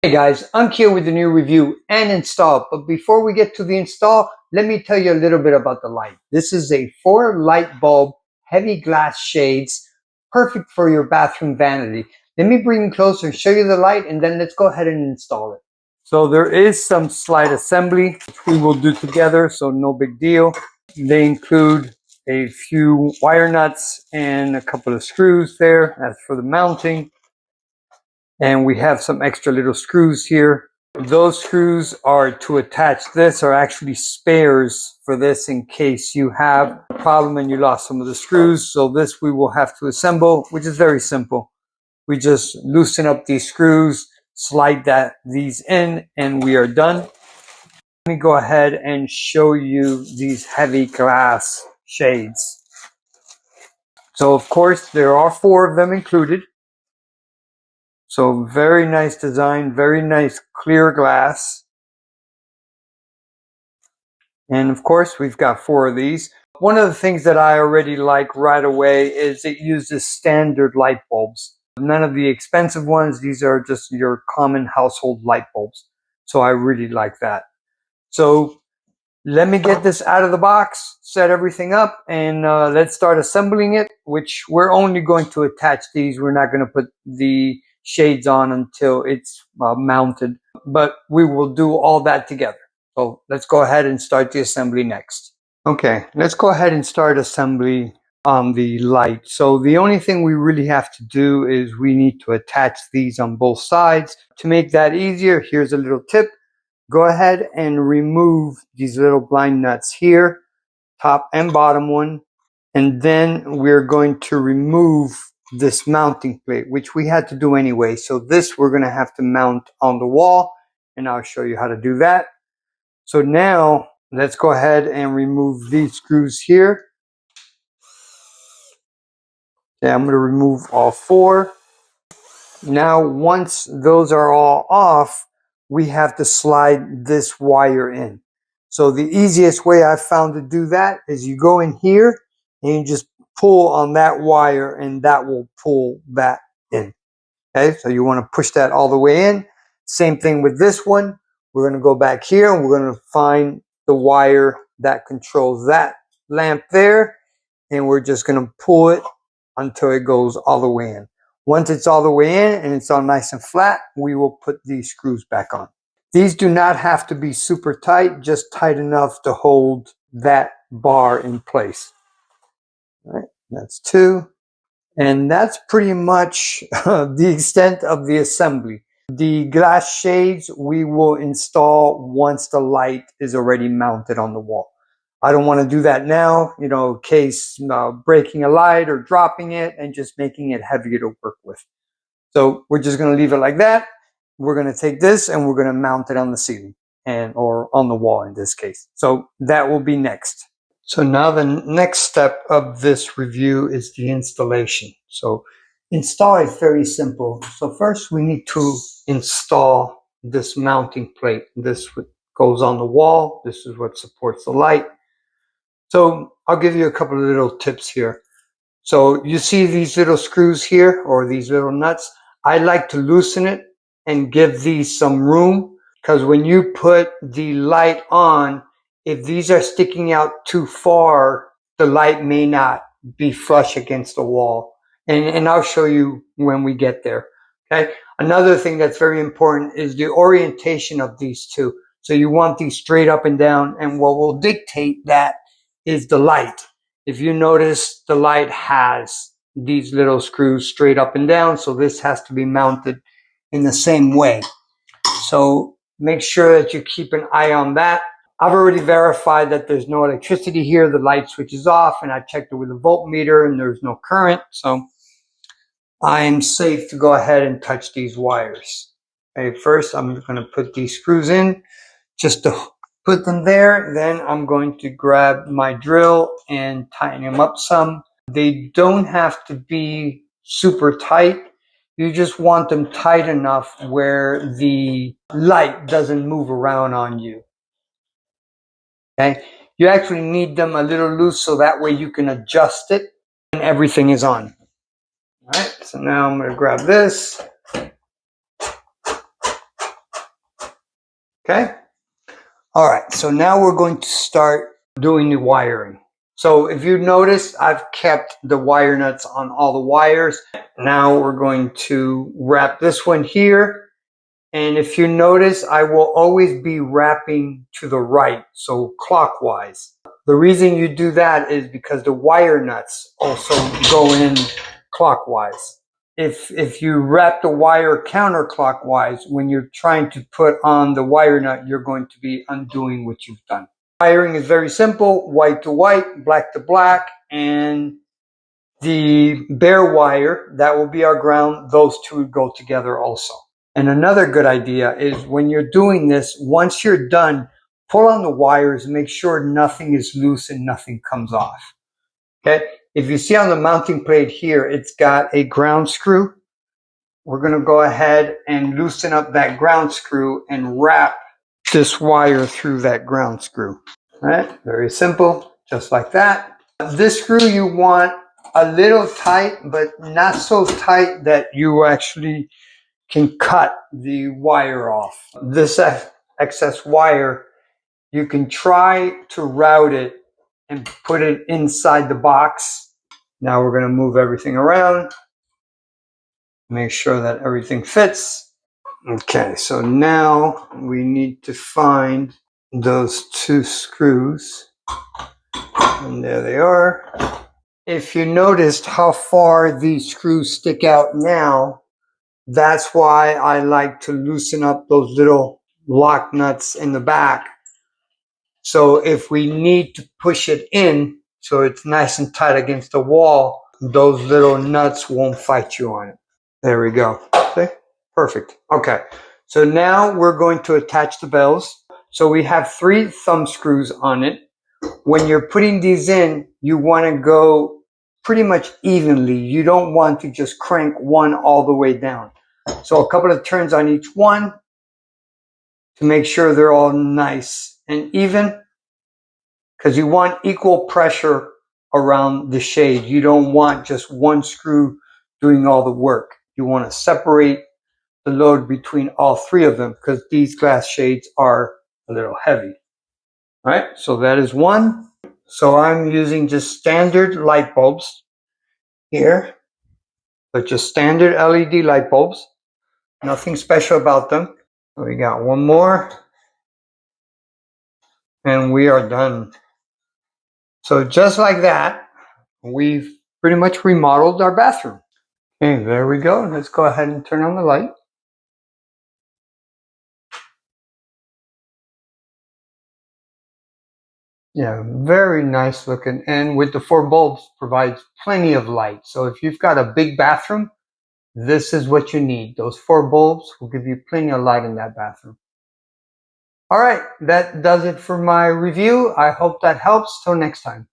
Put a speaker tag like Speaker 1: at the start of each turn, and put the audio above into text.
Speaker 1: Hey guys, I'm here with the new review and install, but before we get to the install, let me tell you a little bit about the light. This is a 4 light bulb, heavy glass shades, perfect for your bathroom vanity. Let me bring you closer and show you the light, and then let's go ahead and install it. So there is some slight assembly which we will do together, so no big deal. They include a few wire nuts and a couple of screws there. That's for the mounting. And we have some extra little screws here. Those screws are to attach this, are actually spares for this in case you have a problem and you lost some of the screws. So this we will have to assemble, which is very simple. We just loosen up these screws, slide these in, and we are done. Let me go ahead and show you these heavy glass shades. So of course there are 4 of them included. So very nice design, very nice clear glass. And of course, we've got 4 of these. One of the things that I already like right away is it uses standard light bulbs. None of the expensive ones. These are just your common household light bulbs. So I really like that. So let me get this out of the box, set everything up, and let's start assembling it, which we're only going to attach these. We're not going to put the shades on until it's mounted, but we will do all that together. So let's go ahead and start the assembly next. Okay, let's go ahead and start assembly on the light. So the only thing we really have to do is we need to attach these on both sides. To make that easier, here's a little tip. Go ahead and remove these little blind nuts here, top and bottom one. And then we're going to remove this mounting plate, which we had to do anyway. So this we're going to have to mount on the wall, and I'll show you how to do that. So now let's go ahead and remove these screws here. Okay, I'm going to remove all 4. Now, once those are all off, we have to slide this wire in. So the easiest way I've found to do that is you go in here and you just pull on that wire, and that will pull that in. Okay, so you want to push that all the way in. Same thing with this one. We're going to go back here and we're going to find the wire that controls that lamp there, and we're just going to pull it until it goes all the way in. Once it's all the way in and it's all nice and flat, we will put these screws back on. These do not have to be super tight, just tight enough to hold that bar in place. All right, that's 2. And that's pretty much the extent of the assembly. The glass shades we will install once the light is already mounted on the wall. I don't want to do that now, in case breaking a light or dropping it and just making it heavier to work with. So we're just going to leave it like that. We're going to take this and we're going to mount it on the ceiling or on the wall in this case. So that will be next. So now the next step of this review is the installation. So install is very simple. So first we need to install this mounting plate. This goes on the wall. This is what supports the light. So I'll give you a couple of little tips here. So you see these little screws here, or these little nuts. I like to loosen it and give these some room, because when you put the light on, if these are sticking out too far, the light may not be flush against the wall. And I'll show you when we get there. Okay. Another thing that's very important is the orientation of these two. So you want these straight up and down, and what will dictate that is the light. If you notice, the light has these little screws straight up and down, so this has to be mounted in the same way. So make sure that you keep an eye on that. I've already verified that there's no electricity here. The light switch is off, and I checked it with a voltmeter and there's no current. So I am safe to go ahead and touch these wires. Okay, first I'm going to put these screws in just to put them there. Then I'm going to grab my drill and tighten them up some. They don't have to be super tight. You just want them tight enough where the light doesn't move around on you. Okay, you actually need them a little loose so that way you can adjust it when everything is on. All right, so now I'm going to grab this. Okay. All right. So now we're going to start doing the wiring. So if you notice, I've kept the wire nuts on all the wires. Now we're going to wrap this one here. And if you notice, I will always be wrapping to the right, so clockwise. The reason you do that is because the wire nuts also go in clockwise. If you wrap the wire counterclockwise, when you're trying to put on the wire nut, you're going to be undoing what you've done. Wiring is very simple, white to white, black to black, and the bare wire, that will be our ground. Those two go together also. And another good idea is when you're doing this, once you're done, pull on the wires and make sure nothing is loose and nothing comes off. Okay. If you see on the mounting plate here, it's got a ground screw. We're going to go ahead and loosen up that ground screw and wrap this wire through that ground screw. All right. Very simple. Just like that. This screw you want a little tight, but not so tight that you actually can cut the wire off. This excess wire, you can try to route it and put it inside the box. Now we're going to move everything around. Make sure that everything fits. Okay, so now we need to find those two screws. And there they are. If you noticed how far these screws stick out now, that's why I like to loosen up those little lock nuts in the back. So if we need to push it in, so it's nice and tight against the wall, those little nuts won't fight you on it. There we go. See? Perfect. Okay. So now we're going to attach the bells. So we have 3 thumb screws on it. When you're putting these in, you want to go pretty much evenly. You don't want to just crank one all the way down. So a couple of turns on each one to make sure they're all nice and even, because you want equal pressure around the shade. You don't want just one screw doing all the work. You want to separate the load between all 3 of them because these glass shades are a little heavy. All right, so that is one. So I'm using just standard light bulbs here, but just standard LED light bulbs. Nothing special about them. We got one more. And we are done. So just like that, we've pretty much remodeled our bathroom. Okay, there we go. Let's go ahead and turn on the light. Yeah, very nice looking. And with the 4 bulbs, provides plenty of light. So if you've got a big bathroom, this is what you need. Those 4 bulbs will give you plenty of light in that bathroom. All right, that does it for my review. I hope that helps. Till next time.